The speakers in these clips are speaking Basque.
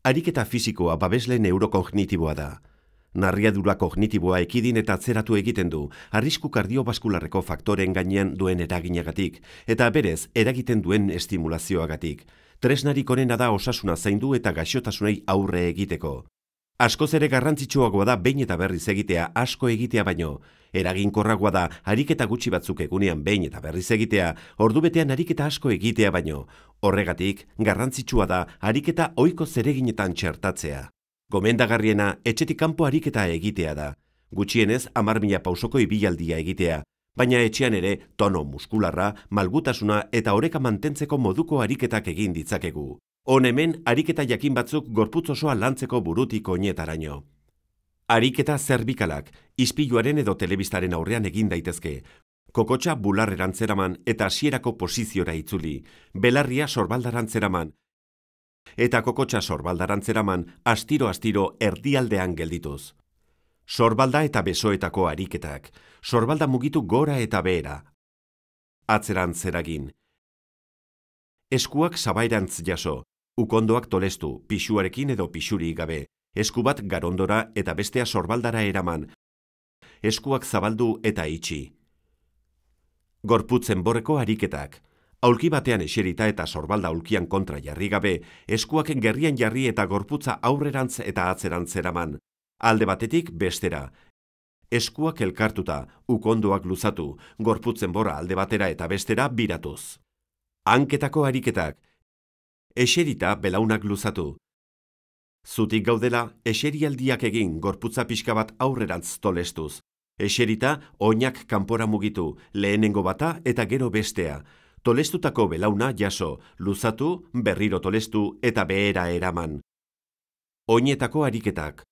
Ariketa fisikoa babesle neurokognitiboa da. Narriadura kognitiboa ekidin eta atzeratu egiten du, arrisku kardiobaskularreko faktoreen gainean duen eraginagatik, eta berez eragiten duen estimulazioagatik. Tresnarik onena da osasuna zaindu eta gaixotasunei aurre egiteko. Askoz ere garrantzitsuagoa da behin eta berriz egitea asko egitea baino. Eraginkorragoa da ariketa gutxi batzuk egunean behin eta berriz egitea, ordubetean ariketa asko egitea baino. Horregatik, garrantzitsua da ariketa ohiko zereginetan txertatzea. Gomendagarriena etxetik kanpo ariketa egitea da. Gutxienez 10.000 pausoko ibilaldia egitea, baina etxean ere tono muskularra, malgutasuna eta oreka mantentzeko moduko ariketak egin ditzakegu. Hon hemen ariketa jakin batzuk gorputz osoa lantzeko burutik oinetaraino. Ariketa zerbikalak, ispiluaren edo telebistaren aurrean egin daitezke. Kokotxa bularrerantzeraman eta hasierako posiziora itzuli. Belarria sorbaldarantzeraman. Eta kokotxa sorbaldarantzeraman astiro-astiro erdialdean geldituz. Sorbalda eta besoetako ariketak. Sorbalda mugitu gora eta behera. Atzerantz eragin. Eskuak sabairantz jaso. Ukondoak tolestu, pisuarekin edo pisuri gabe. Esku bat garondora eta bestea sorbaldara eraman. Eskuak zabaldu eta itxi. Gorputzen borreko ariketak. Aulki batean eserita eta sorbalda aulkian kontra jarri gabe, eskuak gerrian jarri eta gorputza aurrerantz eta atzerantz eraman. Alde batetik bestera. Eskuak elkartuta, ukondoak luzatu, gorputzen borra alde batera eta bestera biratuz. Hanketako ariketak. Eserita belaunak luzatu. Zutik gaudela, eserialdiak egin gorputza pixka bat aurrerantz tolestuz. Eserita, oinak kanpora mugitu, lehenengo bata eta gero bestea. Tolestutako belauna jaso, luzatu, berriro tolestu eta behera eraman. Oinetako ariketak.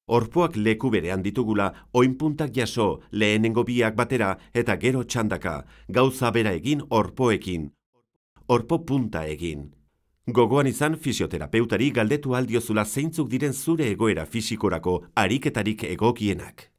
Orpoak leku berean ditugula, oinpuntak jaso, lehenengo biak batera eta gero txandaka, gauza bera egin orpoekin. Orpo punta egin. Gogoan izan fisioterapeutari galdetu aldiozula zeintzuk diren zure egoera fisikorako ariketarik egokienak.